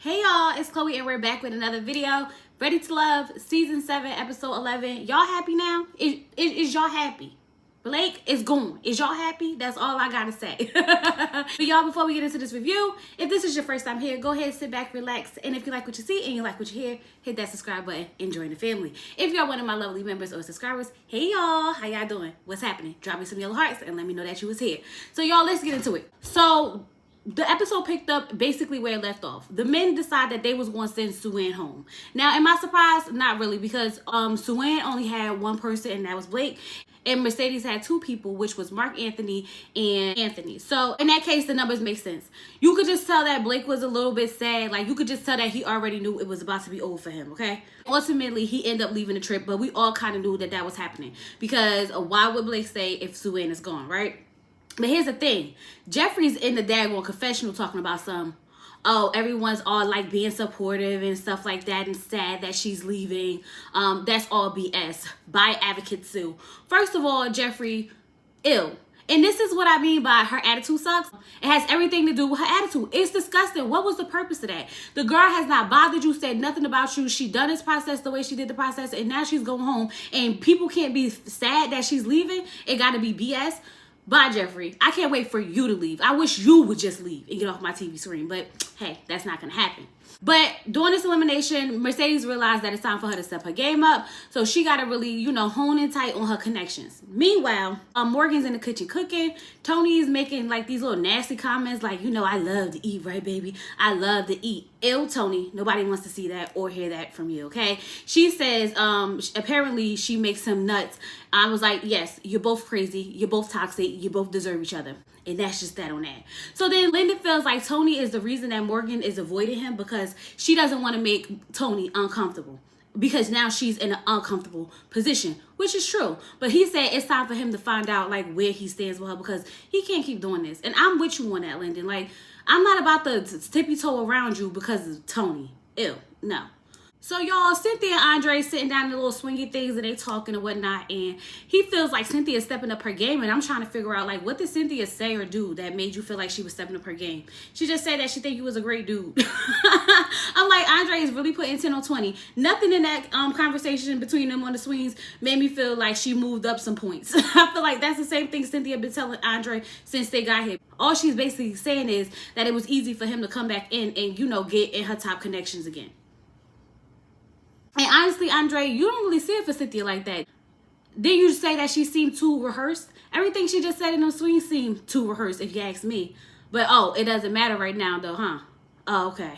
Hey y'all, it's Chloe and we're back with another video. Ready to Love, Season 7, Episode 11. Y'all happy now? Is y'all happy? Blake is gone. Is y'all happy? That's all I gotta say. But y'all, before we get into this review, if this is your first time here, go ahead, sit back, relax, and if you like what you see and you like what you hear, hit that subscribe button and join the family. If y'all one of my lovely members or subscribers, hey y'all, how y'all doing? What's happening? Drop me some yellow hearts and let me know that you was here. So y'all, let's get into it. So the episode picked up basically where it left off. The men decide that they was going to send Sue-Ann home. Now, am I surprised? Not really, because Sue-Ann only had one person, and that was Blake. And Mercedes had two people, which was Mark Anthony and Anthony. So in that case, the numbers make sense. You could just tell that Blake was a little bit sad. Like, you could just tell that he already knew it was about to be over for him, okay? Ultimately, he ended up leaving the trip, but we all kind of knew that that was happening. Because why would Blake stay if Sue-Ann is gone, right? But here's the thing. Jeffrey's in the daggone confessional talking about everyone's all like being supportive and stuff like that and sad that she's leaving. That's all BS. By Advocate Sue. First of all, Jeffrey, ill. And this is what I mean by her attitude sucks. It has everything to do with her attitude. It's disgusting. What was the purpose of that? The girl has not bothered you, said nothing about you. She done this process the way she did the process, and now she's going home. And people can't be sad that she's leaving. It got to be BS. Bye, Jeffrey. I can't wait for you to leave. I wish you would just leave and get off my TV screen. But, hey, that's not going to happen. But during this elimination, Mercedes realized that it's time for her to step her game up. So she got to really, hone in tight on her connections. Meanwhile, Morgan's in the kitchen cooking. Tony's making, like, these little nasty comments like, I love to eat, right, baby? I love to eat. Ew, Tony. Nobody wants to see that or hear that from you, okay? She says, apparently she makes him nuts. I was like, yes, you're both crazy. You're both toxic. You both deserve each other. And that's just that on that. So then Lyndon feels like Tony is the reason that Morgan is avoiding him because she doesn't want to make Tony uncomfortable. Because now she's in an uncomfortable position, which is true. But he said it's time for him to find out like where he stands with her because he can't keep doing this. And I'm with you on that, Lyndon. Like, I'm not about to tippy toe around you because of Tony. Ew, no. So y'all, Cynthia and Andre sitting down in the little swingy things and they talking and whatnot, and he feels like Cynthia's stepping up her game, and I'm trying to figure out, like, what did Cynthia say or do that made you feel like she was stepping up her game? She just said that she think you was a great dude. I'm like, Andre is really putting 10 on 20. Nothing in that conversation between them on the swings made me feel like she moved up some points. I feel like that's the same thing Cynthia been telling Andre since they got here. All she's basically saying is that it was easy for him to come back in and, get in her top connections again. And honestly, Andre, you don't really see it for Cynthia like that. Didn't you say that she seemed too rehearsed? Everything she just said in those swings seemed too rehearsed, if you ask me. But, it doesn't matter right now, though, huh? Oh, okay.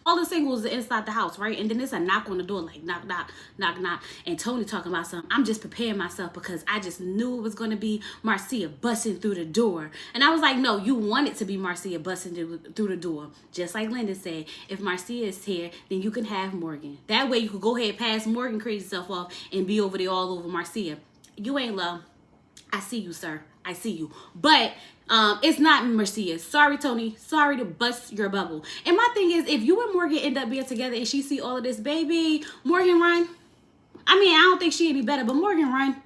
All the singles are inside the house, right? And then there's a knock on the door, like knock, knock, knock, knock. And Tony talking about something. I'm just preparing myself because I just knew it was going to be Marcia busting through the door. And I was like, no, you want it to be Marcia busting through the door. Just like Lyndon said, if Marcia is here, then you can have Morgan. That way you could go ahead, pass Morgan crazy stuff off and be over there all over Marcia. You ain't low. I see you, sir. I see you. But it's not Marcia. Sorry, Tony. Sorry to bust your bubble. And my thing is, if you and Morgan end up being together and she see all of this, baby, Morgan run. I mean, I don't think she any better, but Morgan run.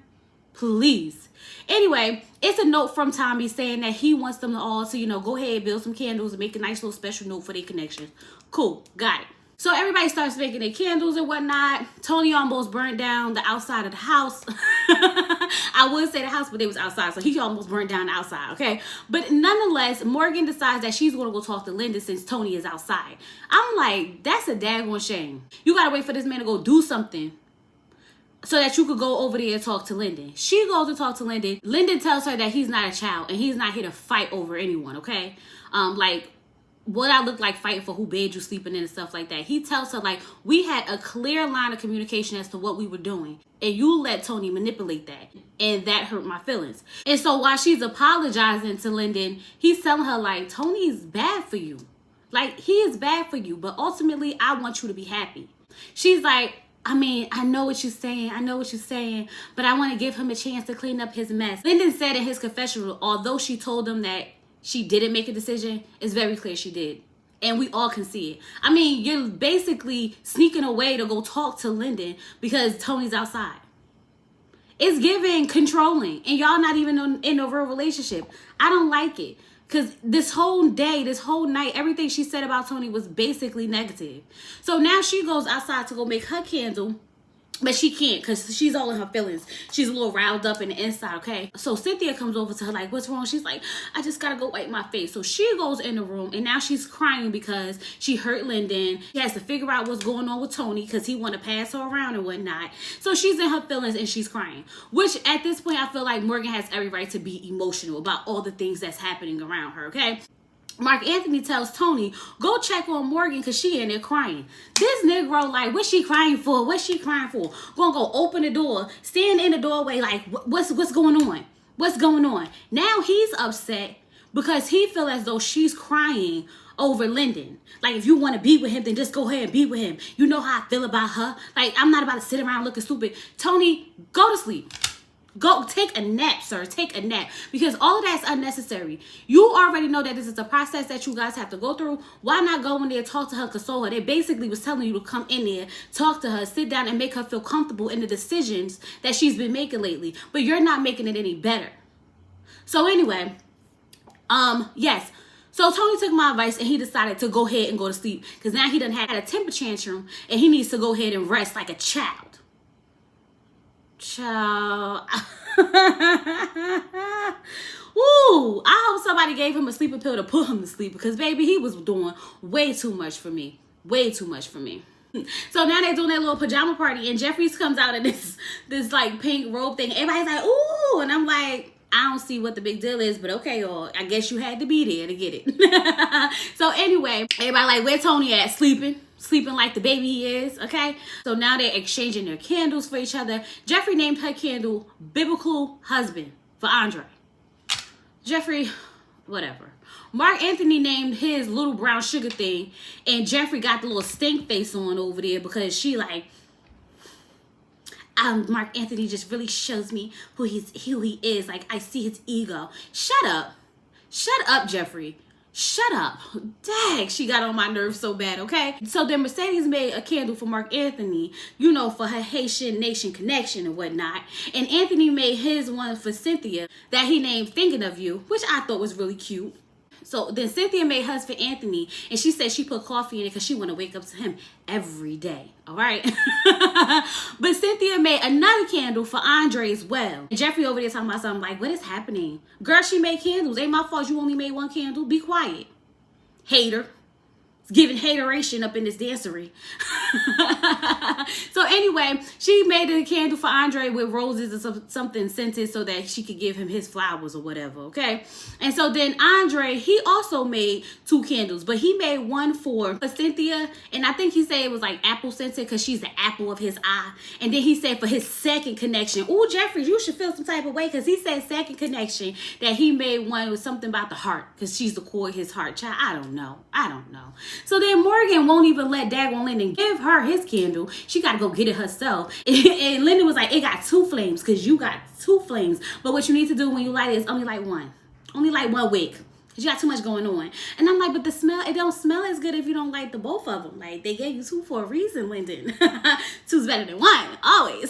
Please. Anyway, it's a note from Tommy saying that he wants them all to, go ahead, build some candles and make a nice little special note for their connection. Cool. Got it. So everybody starts making their candles and whatnot. Tony almost burnt down the outside of the house. I would say the house, but it was outside. So he almost burnt down the outside, okay? But nonetheless, Morgan decides that she's going to go talk to Lyndon since Tony is outside. I'm like, that's a daggone shame. You got to wait for this man to go do something so that you could go over there and talk to Lyndon. She goes to talk to Lyndon. Lyndon tells her that he's not a child and he's not here to fight over anyone, okay? What I look like fighting for who bed you sleeping in and stuff like that. He tells her, like, we had a clear line of communication as to what we were doing. And you let Tony manipulate that. And that hurt my feelings. And so while she's apologizing to Lyndon, he's telling her, like, Tony's bad for you. Like, he is bad for you. But ultimately, I want you to be happy. She's like, I mean, I know what you're saying. I know what you're saying. But I want to give him a chance to clean up his mess. Lyndon said in his confessional, although she told him that she didn't make a decision, it's very clear she did. And we all can see it. I mean, you're basically sneaking away to go talk to Lyndon because Tony's outside. It's giving controlling. And y'all not even in a real relationship. I don't like it. Because this whole day, this whole night, everything she said about Tony was basically negative. So now she goes outside to go make her candle. But she can't because she's all in her feelings. She's a little riled up in the inside, okay? So Cynthia comes over to her like, what's wrong? She's like, I just gotta go wipe my face. So she goes in the room and now she's crying because she hurt Lyndon. She has to figure out what's going on with Tony because he want to pass her around and whatnot. So she's in her feelings and she's crying. Which at this point, I feel like Morgan has every right to be emotional about all the things that's happening around her, okay? Mark Anthony tells Tony, go check on Morgan because she in there crying. This Negro like, what's she crying for? What's she crying for? Gonna go open the door, stand in the doorway like, what's going on? What's going on? Now he's upset because he feel as though she's crying over Lyndon. Like, if you want to be with him, then just go ahead and be with him. You know how I feel about her. Like, I'm not about to sit around looking stupid. Tony, go to sleep. Go take a nap, sir. Take a nap. Because all of that's unnecessary. You already know that this is a process that you guys have to go through. Why not go in there, talk to her, console her? They basically was telling you to come in there, talk to her, sit down and make her feel comfortable in the decisions that she's been making lately. But you're not making it any better. So anyway, yes. So Tony took my advice and he decided to go ahead and go to sleep. Because now he done had a temper tantrum and he needs to go ahead and rest like a child. Child. Woo! I hope somebody gave him a sleeping pill to put him to sleep because, baby, he was doing way too much for me. Way too much for me. So now they're doing their little pajama party and Jeffries comes out in this like pink robe thing. Everybody's like, ooh! And I'm like, I don't see what the big deal is, but okay, y'all. I guess you had to be there to get it. So anyway, everybody like, where Tony at? Sleeping like the baby he is, okay? So now they're exchanging their candles for each other. Jeffrey named her candle Biblical Husband for Andre. Jeffrey, whatever. Mark Anthony named his little brown sugar thing, and Jeffrey got the little stink face on over there because she like, Mark Anthony just really shows me who he is. Like, I see his ego. Shut up, Jeffrey. Shut up. Dang, she got on my nerves so bad, okay? So then Mercedes made a candle for Mark Anthony, you know, for her Haitian Nation connection and whatnot. And Anthony made his one for Cynthia that he named Thinking of You, which I thought was really cute. So then Cynthia made hers for Anthony, and she said she put coffee in it because she want to wake up to him every day, all right? But Cynthia made another candle for Andre as well. And Jeffrey over there talking about something like, what is happening? Girl, she made candles. Ain't my fault you only made one candle. Be quiet. Hater. It's giving hateration up in this dancery. So anyway, she made a candle for Andre with roses or something scented so that she could give him his flowers or whatever, okay? And so then Andre, he also made 2 candles, but he made one for Cynthia, and I think he said it was like apple scented because she's the apple of his eye. And then he said for his second connection, ooh, Jeffrey, you should feel some type of way because he said second connection that he made one with something about the heart because she's the core of his heart. Child, I don't know. So then Morgan won't even let Daggone Lyndon give her his candle. She got to go get it herself. And Lyndon was like, it got 2 flames because you got 2 flames. But what you need to do when you light it is only light one. Only light one wick. Because you got too much going on. And I'm like, but the smell, it don't smell as good if you don't light the both of them. Like, they gave you 2 for a reason, Lyndon. 2's better than 1, always.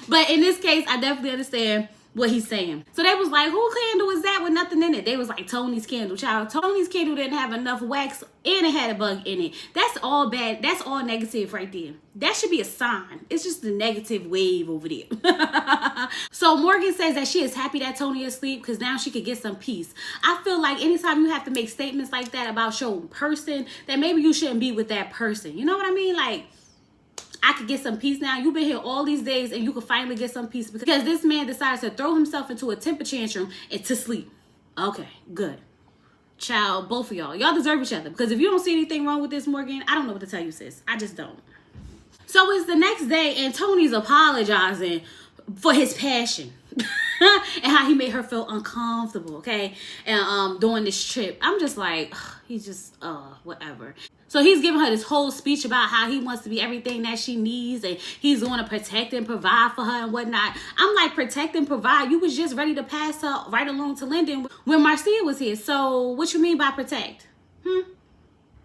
But in this case, I definitely understand what he's saying. So they was like, who candle is that with nothing in it? They was like, Tony's candle, child. Tony's candle didn't have enough wax and it had a bug in it. That's all bad. That's all negative right there. That should be a sign. It's just a negative wave over there. So Morgan says that she is happy that Tony is asleep because now she could get some peace. I feel like anytime you have to make statements like that about your person, that maybe you shouldn't be with that person. You know what I mean? Like, I could get some peace now. You've been here all these days and you could finally get some peace because this man decides to throw himself into a temper tantrum and to sleep. Okay, good. Child, both of y'all deserve each other because if you don't see anything wrong with this, Morgan, I don't know what to tell you, sis. I just don't. So it's the next day and Tony's apologizing for his passion and how he made her feel uncomfortable, okay? And during this trip, I'm just like, he's just, whatever. So he's giving her this whole speech about how he wants to be everything that she needs and he's going to protect and provide for her and whatnot. I'm like, protect and provide? You was just ready to pass her right along to Lyndon when Marcia was here. So what you mean by protect?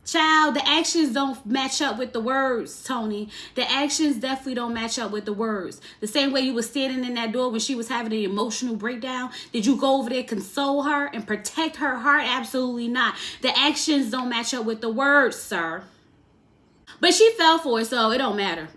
Child, the actions don't match up with the words, Tony. The actions definitely don't match up with the words. The same way you were standing in that door when she was having an emotional breakdown. Did you go over there, console her, and protect her heart? Absolutely not. The actions don't match up with the words, sir. But she fell for it, so it don't matter.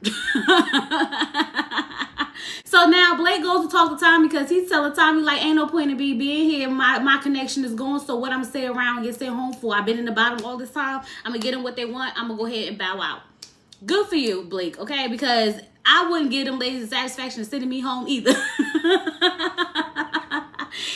So now Blake goes to talk to Tommy because he's telling Tommy, like, ain't no point in me being here. My connection is gone, so what I'm going to stay around and get sent home for? I've been in the bottom all this time. I'm going to get them what they want. I'm going to go ahead and bow out. Good for you, Blake, okay? Because I wouldn't give them ladies the satisfaction of sending me home either.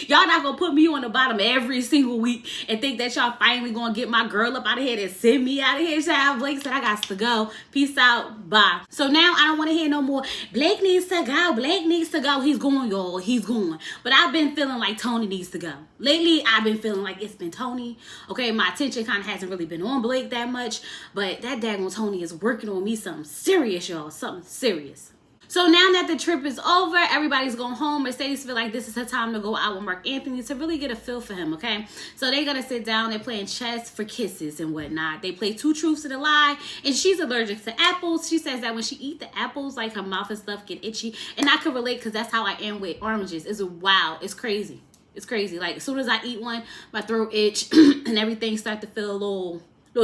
Y'all not gonna put me on the bottom every single week and think that y'all finally gonna get my girl up out of here and send me out of here, child. Blake said, I got to go. Peace out. Bye. So now I don't want to hear no more. Blake needs to go. Blake needs to go. He's going, y'all. He's going. But I've been feeling like Tony needs to go. Lately, I've been feeling like it's been Tony. Okay, my attention kind of hasn't really been on Blake that much. But that daggone Tony is working on me something serious, y'all. Something serious. So now that the trip is over, everybody's going home. Mercedes feel like this is her time to go out with Mark Anthony to really get a feel for him, okay? So they're going to sit down. They're playing chess for kisses and whatnot. They play 2 truths and a lie. And she's allergic to apples. She says that when she eats the apples, like her mouth and stuff get itchy. And I can relate because that's how I am with oranges. It's wild. It's crazy. It's crazy. Like as soon as I eat one, my throat itch and everything start to feel a little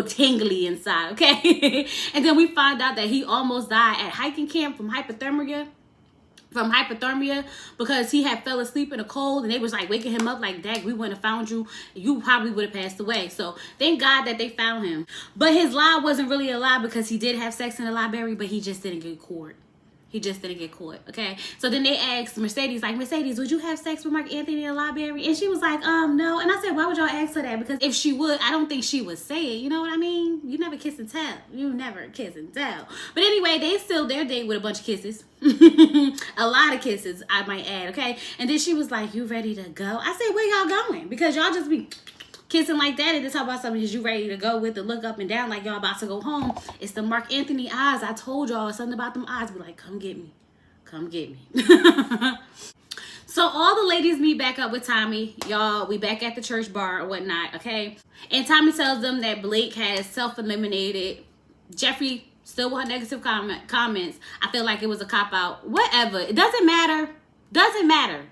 tingly inside, okay? And then we find out that he almost died at hiking camp from hypothermia because he had fell asleep in the cold and they was like waking him up like, Dag, we wouldn't have found you. You probably would have passed away. So thank God that they found him. But his lie wasn't really a lie because he did have sex in the library, but he just didn't get caught. He just didn't get caught, okay? So then they asked Mercedes, like, Mercedes, would you have sex with Mark Anthony in the library? And she was like, no. And I said, why would y'all ask her that? Because if she would, I don't think she would say it. You know what I mean? You never kiss and tell. You never kiss and tell. But anyway, they still their date with a bunch of kisses. A lot of kisses, I might add, okay? And then she was like, you ready to go? I said, where y'all going? Because y'all just be kissing like that and to talk about something is you ready to go with the look up and down like y'all about to go home. It's the Mark Anthony eyes. I told y'all something about them eyes. Be like, come get me. Come get me. So all the ladies meet back up with Tommy. Y'all, we back at the church bar or whatnot, okay? And Tommy tells them that Blake has self-eliminated. Jeffrey still with her negative comments. I feel like it was a cop-out. Whatever. It doesn't matter. Doesn't matter.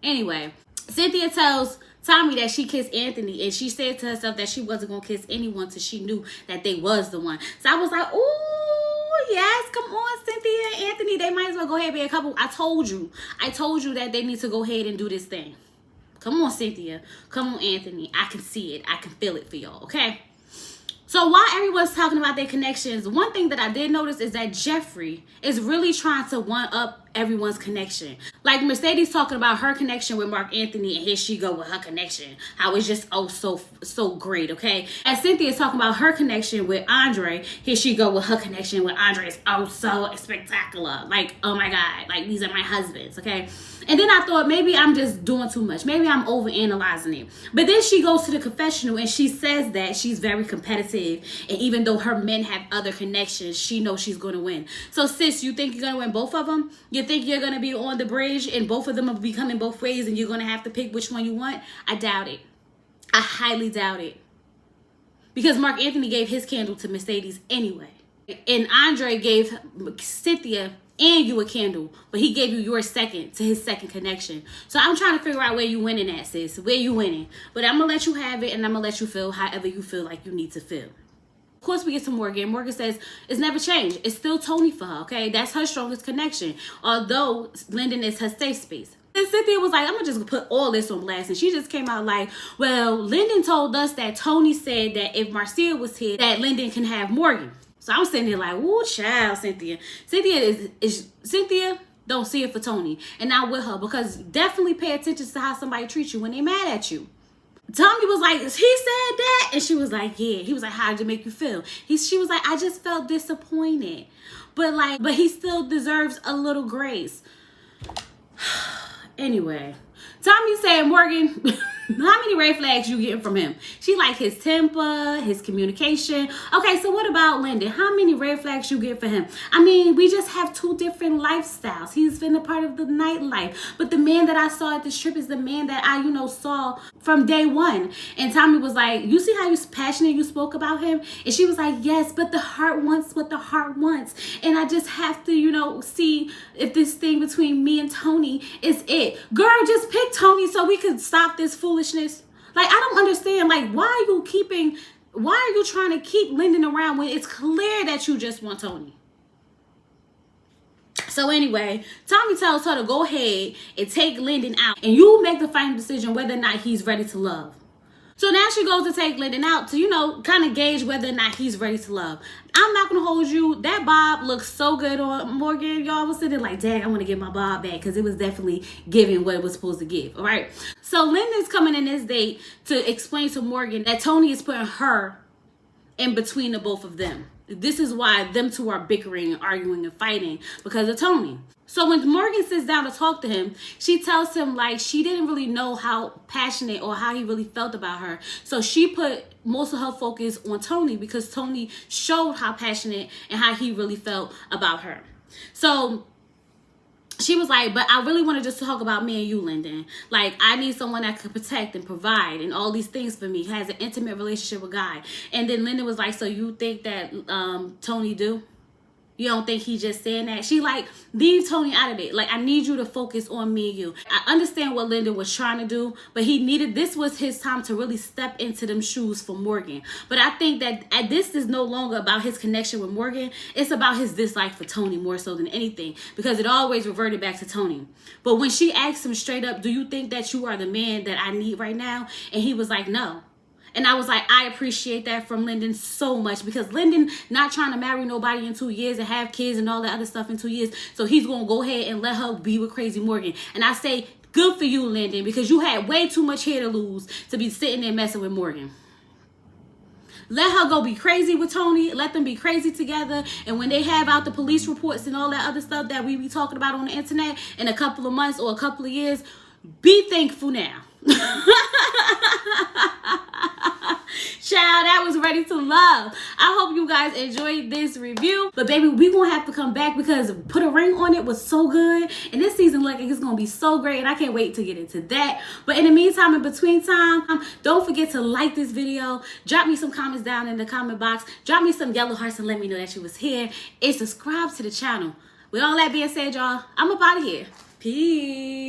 Anyway, Cynthia tells Tommy that she kissed Anthony, and she said to herself that she wasn't going to kiss anyone till she knew that they was the one. So I was like, ooh, yes, come on, Cynthia and Anthony. They might as well go ahead and be a couple. I told you that they need to go ahead and do this thing. Come on, Cynthia. Come on, Anthony. I can see it. I can feel it for y'all, okay? So while everyone's talking about their connections, one thing that I did notice is that Jeffrey is really trying to one-up everyone's connection. Like Mercedes talking about her connection with Mark Anthony, and here she go with her connection. How it's just so great, okay? And Cynthia's talking about her connection with Andre. Here she go with her connection with Andre. It's so spectacular. Like, oh my God, like these are my husbands, okay? And then I thought maybe I'm just doing too much. Maybe I'm overanalyzing it. But then she goes to the confessional and she says that she's very competitive. And even though her men have other connections, she knows she's going to win. So sis, you think you're going to win both of them? You think you're going to be on the bridge and both of them will be coming both ways and you're going to have to pick which one you want? I doubt it. I highly doubt it. Because Mark Anthony gave his candle to Mercedes anyway. And Andre gave Cynthia and you a candle, but he gave you your second to his second connection. So I'm trying to figure out where you winning at, sis. Where you winning? But I'm going to let you have it, and I'm going to let you feel however you feel like you need to feel. Of course, we get to Morgan. Morgan says it's never changed. It's still Tony for her, okay? That's her strongest connection, although Lyndon is her safe space. And Cynthia was like, I'm going to just put all this on blast. And she just came out like, well, Lyndon told us that Tony said that if Marcia was here, that Lyndon can have Morgan. So I'm sitting here like, woo, child, Cynthia. Cynthia don't see it for Tony. And not with her, because definitely pay attention to how somebody treats you when they mad at you. Tommy was like, he said that? And she was like, yeah. He was like, how did it make you feel? She was like, I just felt disappointed. But he still deserves a little grace. Anyway, Tommy said, Morgan, How many red flags you getting from him? She like his temper, his communication. Okay, so what about Lyndon? How many red flags you get for him? I mean, we just have two different lifestyles. He's been a part of the nightlife. But the man that I saw at the strip is the man that I, saw from day one. And Tommy was like, you see how you passionate you spoke about him? And she was like, yes, but the heart wants what the heart wants. And I just have to, see if this thing between me and Tony is it. Girl, just pick Tony so we could stop this foolishness. Like, I don't understand. Like, why are you trying to keep Lyndon around when it's clear that you just want Tony? So anyway, Tommy tells her to go ahead and take Lyndon out, and you make the final decision whether or not he's ready to love. So now she goes to take Lyndon out to, kind of gauge whether or not he's ready to love. I'm not going to hold you. That bob looks so good on Morgan. Y'all was sitting like, dang, I want to get my bob back because it was definitely giving what it was supposed to give. All right. So Lyndon's coming in this date to explain to Morgan that Tony is putting her in between the both of them. This is why them two are bickering, arguing, and fighting because of Tony. So when Morgan sits down to talk to him, she tells him like she didn't really know how passionate or how he really felt about her. So she put most of her focus on Tony because Tony showed how passionate and how he really felt about her. So she was like, but I really want to just talk about me and you, Lyndon. Like, I need someone that could protect and provide and all these things for me. He has an intimate relationship with Guy. And then Lyndon was like, so you think that Tony do? You don't think he just saying that? She like, leave Tony out of it. Like, I need you to focus on me and you. I understand what Lyndon was trying to do, but this was his time to really step into them shoes for Morgan. But I think that this is no longer about his connection with Morgan. It's about his dislike for Tony more so than anything because it always reverted back to Tony. But when she asked him straight up, do you think that you are the man that I need right now? And he was like, no. And I was like, I appreciate that from Lyndon so much because Lyndon not trying to marry nobody in 2 years and have kids and all that other stuff in 2 years. So he's going to go ahead and let her be with Crazy Morgan. And I say, good for you, Lyndon, because you had way too much hair to lose to be sitting there messing with Morgan. Let her go be crazy with Tony. Let them be crazy together. And when they have out the police reports and all that other stuff that we be talking about on the internet in a couple of months or a couple of years, be thankful now. Child, that was Ready to Love. I hope you guys enjoyed this review. But baby, we gonna have to come back because Put a Ring on It was so good. And this season like it's gonna be so great. And I can't wait to get into that. But in the meantime, in between time, don't forget to like this video. Drop me some comments down in the comment box. Drop me some yellow hearts and let me know that you was here. And subscribe to the channel. With all that being said, y'all, I'm up out of here. Peace.